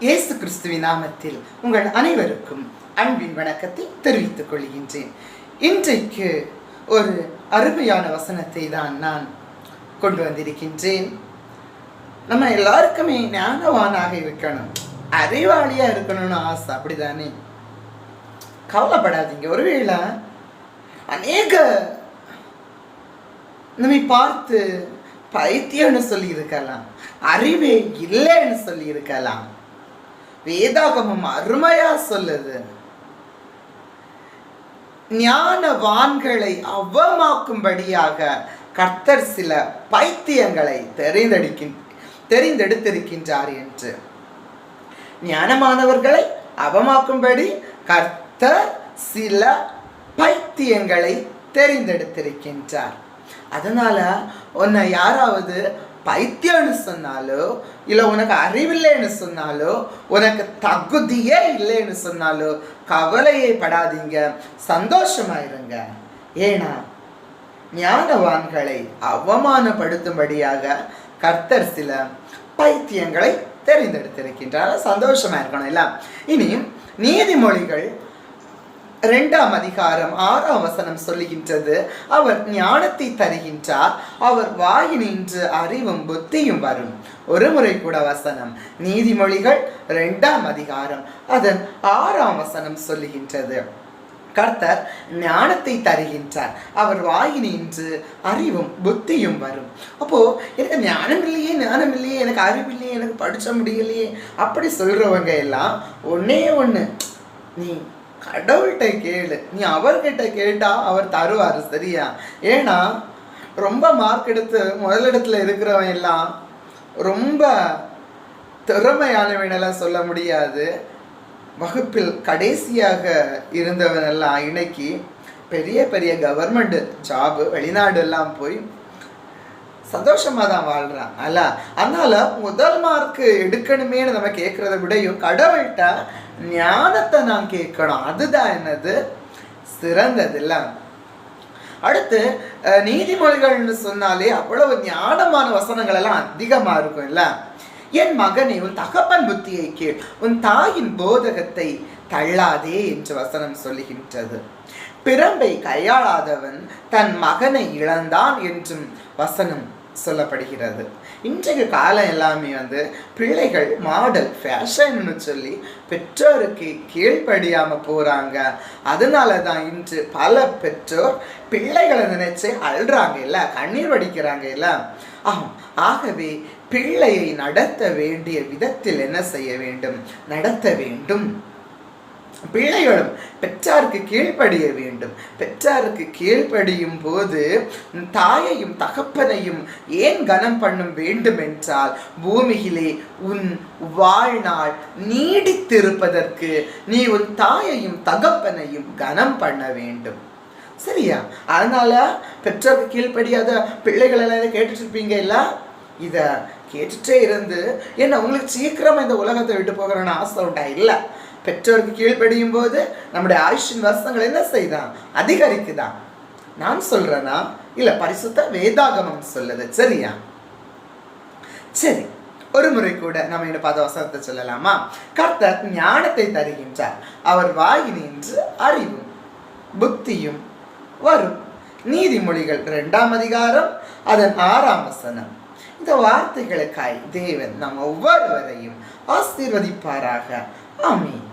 இயேசு கிறிஸ்துவின் நாமத்தில் உங்கள் அனைவருக்கும் அன்பின் வணக்கத்தை தெரிவித்துக் கொள்கின்றேன். இன்றைக்கு ஒரு அருமையான வசனத்தை தான் நான் கொண்டு வந்திருக்கின்றேன். நம்ம எல்லாருக்குமே ஞானவானாக இருக்கணும், அறிவாளியா இருக்கணும்னு ஆசை, அப்படிதானே? கவலைப்படாதீங்க. ஒருவேளை அநேக நம்மை பார்த்து பைத்தியம்னு சொல்லி இருக்கலாம், அறிவே இல்லைன்னு சொல்லி இருக்கலாம். வேதாகமம் அருமையா சொல்லுது, ஞானவான்களை அவமாக்கும்படியாக கர்த்தர் சில பைத்தியங்களை தெரிந்தெடுத்திருக்கின்றார் என்று. ஞானமானவர்களை அவமாக்கும்படி கர்த்தர் சில பைத்தியங்களை தெரிந்தெடுத்திருக்கின்றார். அதனால உன்னை யாராவது பைத்தியம்னு சொன்னாலோ, இல்லை உனக்கு அறிவில்லைன்னு சொன்னாலோ, உனக்கு தகுதியே இல்லைன்னு சொன்னாலோ கவலையே படாதீங்க, சந்தோஷமாயிருங்க. ஏன்னா ஞானவான்களை அவமானப்படுத்தும்படியாக கர்த்தர் சில பைத்தியங்களை தெரிந்தெடுத்திருக்கின்றார். சந்தோஷமா இருக்கணும் இல்ல? இனி நீதிமொழிகள் 2ஆம் அதிகாரம் 6ஆம் வசனம் சொல்லுகின்றது, அவர் ஞானத்தை தருகின்றார், அவர் வாயினின்று அறிவும் புத்தியும் வரும். ஒரு முறை கூட வசனம் நீதிமொழிகள் 2ஆம் அதிகாரம் அதன் 6ஆம் வசனம் சொல்லுகின்றது, கர்த்தர் ஞானத்தை தருகின்றார், அவர் வாயினின்று அறிவும் புத்தியும் வரும். அப்போ எனக்கு ஞானம் இல்லையே, எனக்கு அறிவில்லையே, எனக்கு படிச்ச முடியலையே அப்படி சொல்றவங்க எல்லாம் ஒன்னே ஒண்ணு, நீ கடவுள்கிட்ட கேளு, நீ அவர்கிட்ட கேட்டா அவர் தருவார், சரியா? ஏன்னா ரொம்ப மார்க் எடுத்து முதலிடத்துல இருக்கிறவன் எல்லாம் ரொம்ப திறமையானவனெல்லாம் சொல்ல முடியாது. வகுப்பில் கடைசியாக இருந்தவனெல்லாம் இன்னைக்கு பெரிய பெரிய கவர்மெண்ட் ஜாபு, வெளிநாடு எல்லாம் போய் சந்தோஷமா தான் வாழ்றான் அல்ல. அதனால முதல் மார்க் எடுக்கணுமேனு நம்ம கேட்கறத விடையும் கடவுள்கிட்ட ஞானத்தை நான் கேட்கணும், அதுதான் என்னது சிறந்தது இல்ல. அடுத்து நீதிமொழிகள்னு சொன்னாலே அவ்வளவு ஞானமான வசனங்கள் எல்லாம் அதிகமா இருக்கும் இல்ல. என் மகனே, உன் தகப்பன் புத்தியை கேள், உன் தாயின் போதகத்தை தள்ளாதே என்று வசனம் சொல்லுகின்றது. பிரம்பை கையாளாதவன் தன் மகனை இழந்தான் என்றும் வசனம் சொல்லப்படுகிறது. இன்றைக்கு காலம் எல்லாமே பிள்ளைகள் மாடல் ஃபேஷன்னு சொல்லி பெற்றோருக்கு கீழ்ப்படியாம போறாங்க. அதனால தான் இன்று பல பெற்றோர் பிள்ளைகளை நினைச்சு அழுறாங்க இல்ல, கண்ணீர் வடிக்கிறாங்க இல்ல. ஆகவே பிள்ளையை நடத்த வேண்டிய விதத்தில் என்ன செய்ய வேண்டும்? நடத்த வேண்டும். பிள்ளைகளும் பெற்றாருக்கு கீழ்ப்படிய வேண்டும். பெற்றாருக்கு கீழ்ப்படியும் போது தாயையும் தகப்பனையும் ஏன் கனம் பண்ணும் வேண்டும் என்றால், பூமியிலே உன் வாழ்நாள் நீடித்திருப்பதற்கு நீ உன் தாயையும் தகப்பனையும் கனம் பண்ண வேண்டும், சரியா? அதனால பெற்றோருக்கு கீழ்ப்படியாத பிள்ளைகள் எல்லாம் கேட்டுட்டு இருப்பீங்க இல்ல, இத கேட்டுட்டே இருந்து என்ன உங்களுக்கு சீக்கிரமா இந்த உலகத்தை விட்டு போகிறன்னு ஆசை உண்டா? இல்லை. பெற்றோருக்கு கீழ்ப்படியும் போது நம்முடைய ஆயுஷின் வருஷங்கள் என்ன செய்தான்? அதிகரிக்குதான். நான் சொல்றேனா இல்ல பரிசுத்த வேதாகமம் சொல்லுது, சரியா? சரி, ஒரு முறை கூட நம்ம இந்த பத வசனத்தை சொல்லலாமா? கர்த்தர் ஞானத்தை தருகின்றார், அவர் வாயினின்று அறிவும் புத்தியும் வரும். நீதிமொழிகள் 2ஆம் அதிகாரம் அதன் 6ஆம் வசனம். இந்த வார்த்தைகளுக்காய் தேவன் நம் ஒவ்வொருவரையும் ஆசீர்வதிப்பாராக. ஆமென்.